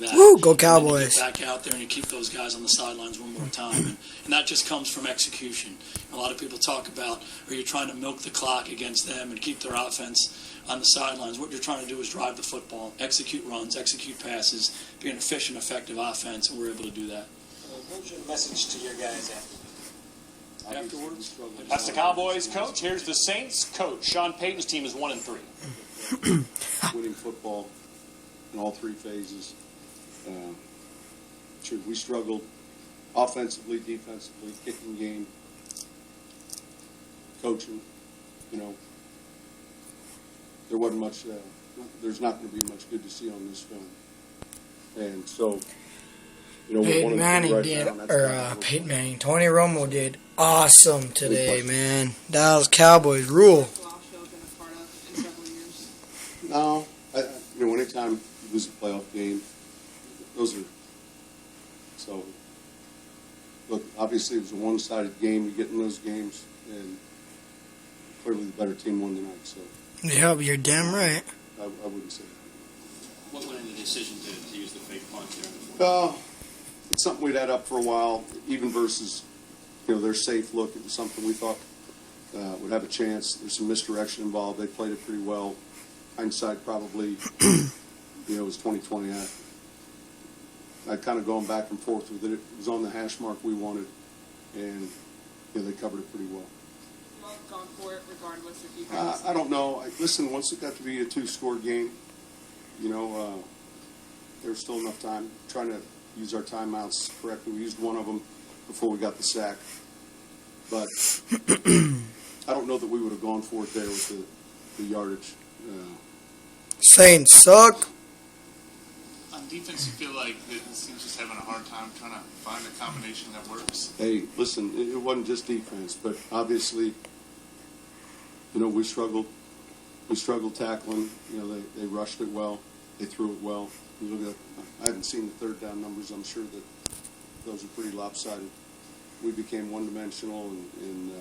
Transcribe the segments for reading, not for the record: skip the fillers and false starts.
like that. Woo, go Cowboys. You get back out there and you keep those guys on the sidelines one more time. And that just comes from execution. A lot of people talk about, are you trying to milk the clock against them and keep their offense on the sidelines? What you're trying to do is drive the football, execute runs, execute passes, be an efficient, effective offense, and we're able to do that. What's your message to your guys afterwards? That's the Cowboys coach. Here's the Saints coach. Sean Payton's team is 1-3. Winning football in all three phases. Sure, we struggled offensively, defensively, kicking game, coaching. You know, there wasn't much. There's not going to be much good to see on this film, and so. You know, Peyton Manning did, Peyton Manning, Tony Romo did awesome today, man. Dallas Cowboys rule. No, you know, anytime you lose a playoff game, those are so. Look, obviously it was a one-sided game. You get in those games, and clearly the better team won tonight. So. Yeah, you're damn right. I wouldn't say that. What went in the decision to use the fake punt there? Well, it's something we'd had up for a while, even versus, you know, their safe look. It was something we thought would have a chance. There's some misdirection involved. They played it pretty well. Hindsight probably, you know, it was 2020. I'd kind of gone back and forth with it. It was on the hash mark we wanted, and you know, they covered it pretty well. You all gone for it regardless if you guys... I don't know. Listen, once it got to be a two-score game, you know, there was still enough time trying to use our timeouts correctly. We used one of them before we got the sack. But I don't know that we would have gone for it there with the yardage. Saints suck. On defense, you feel like the team's just having a hard time trying to find a combination that works? Hey, listen, it wasn't just defense, but obviously, you know, we struggled tackling. You know, they rushed it well. They threw it well. You look at, I haven't seen the third down numbers. I'm sure that those are pretty lopsided. We became one-dimensional, and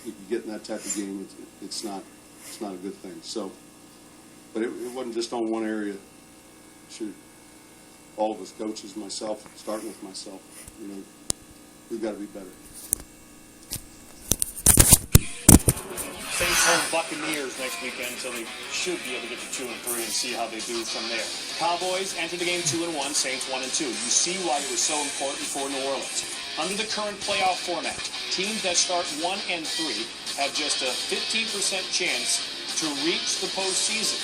if you get in that type of game, it's not a good thing. So, but it wasn't just on one area. Should all of us, coaches, myself, starting with myself, you know, we've got to be better. Saints home Buccaneers next weekend, so they should be able to get to 2-3 and see how they do from there. Cowboys enter the game 2-1, Saints 1-2. You see why it was so important for New Orleans. Under the current playoff format, teams that start 1-3 have just a 15% chance to reach the postseason.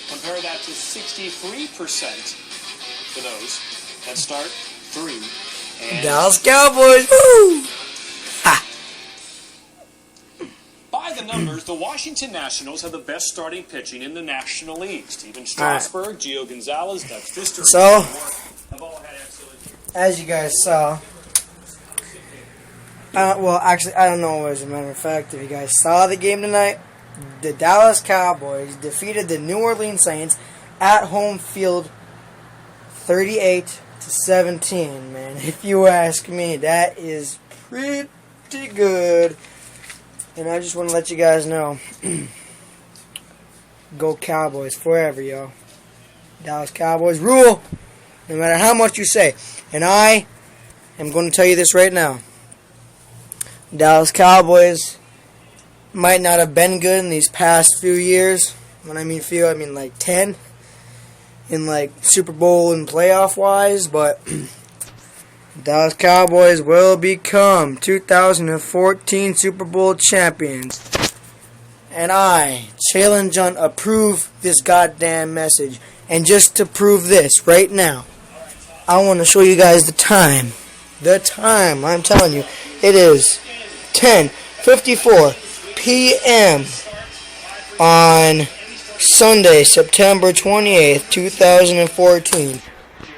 Compare that to 63% for those that start 3 and Dallas Cowboys. Woo! by the numbers, the Washington Nationals have the best starting pitching in the National League. Steven Strasburg, Gio Gonzalez, Doug Fister, So, have all had excellent years. as you guys saw, well, actually, I don't know, as a matter of fact, if you guys saw the game tonight, the Dallas Cowboys defeated the New Orleans Saints at home field 38-17, man. If you ask me, that is pretty good. And I just want to let you guys know, go Cowboys forever, yo. Dallas Cowboys rule, no matter how much you say. And I am going to tell you this right now. Dallas Cowboys might not have been good in these past few years. When I mean few, I mean like 10. In like Super Bowl and playoff wise, but Dallas Cowboys will become 2014 Super Bowl champions. And I, Challenge John, approve this goddamn message. And just to prove this right now, I want to show you guys the time. The time, I'm telling you, it is 10:54 p.m. on Sunday, September 28th, 2014.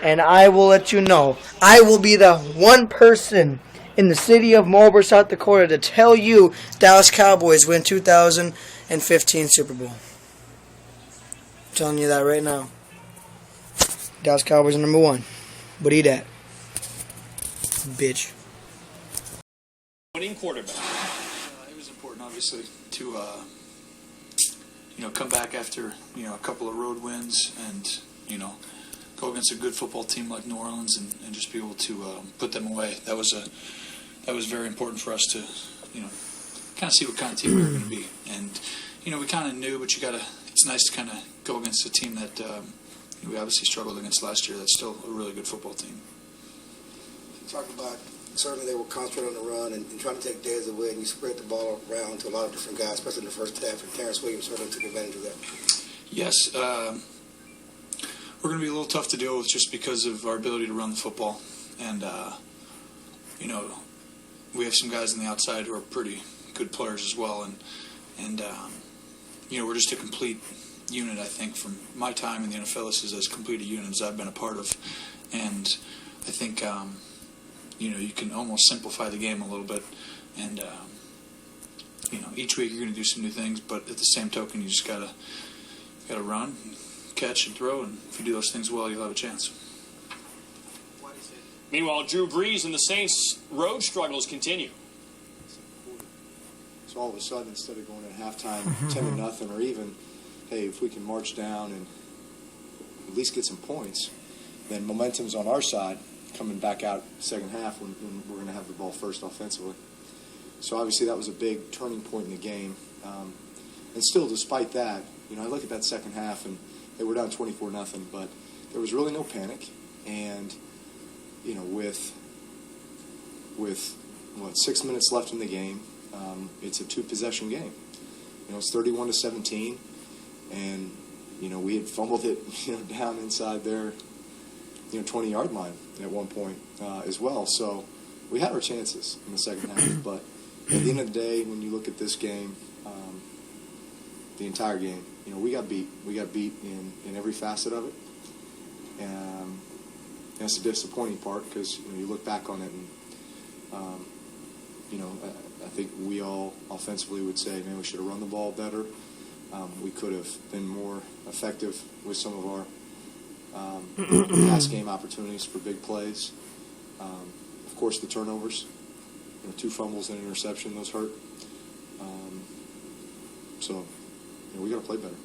And I will let you know, I will be the one person in the city of Marlborough, South Dakota to tell you Dallas Cowboys win 2015 Super Bowl. I'm telling you that right now. Dallas Cowboys are number one. But eat that. Bitch. Winning quarterback. It was important, obviously, to come back after a couple of road wins, and go against a good football team like New Orleans and just be able to put them away. That was very important for us to, kind of see what kind of team we were going to be. And, we kind of knew, but it's nice to kind of go against a team that we obviously struggled against last year. That's still a really good football team. Talk about, certainly they were concentrated on the run and trying to take days away, and you spread the ball around to a lot of different guys, especially in the first half, and Terrence Williams certainly took advantage of that. Yes, we're going to be a little tough to deal with just because of our ability to run the football. And, we have some guys on the outside who are pretty good players as well. And we're just a complete unit, I think. From my time in the NFL, this is as complete a unit as I've been a part of. And I think, you can almost simplify the game a little bit. And, each week you're going to do some new things, but at the same token, you just got to run, catch, and throw. And if you do those things well, you'll have a chance. Meanwhile, Drew Brees and the Saints' road struggles continue. So all of a sudden, instead of going at halftime 10-0 or even, hey, if we can march down and at least get some points, then momentum's on our side coming back out second half when we're going to have the ball first offensively. So obviously that was a big turning point in the game. And still, despite that, I look at that second half and they were down 24-0, but there was really no panic. And with 6 minutes left in the game, it's a 2-possession game. It's 31-17, and we had fumbled it down inside their 20-yard line at one point as well. So we had our chances in the second half, but at the end of the day, when you look at this game, the entire game, we got beat. We got beat in every facet of it. That's the disappointing part because you look back on it and I think we all offensively would say, man, we should have run the ball better. We could have been more effective with some of our pass game opportunities for big plays. Of course, the turnovers, 2 fumbles and an interception, those hurt. So we got to play better.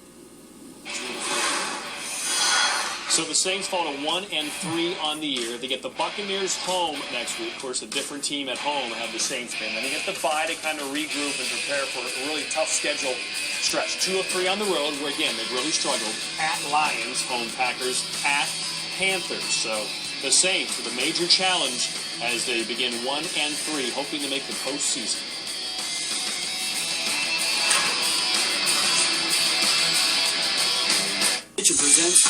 So the Saints fall to 1-3 on the year. They get the Buccaneers home next week. Of course, a different team at home have the Saints been. Then they get the bye to kind of regroup and prepare for a really tough schedule stretch. 2 of 3 on the road, where again they've really struggled. At Lions, home Packers, at Panthers. So the Saints with a major challenge as they begin 1-3, hoping to make the postseason. Presents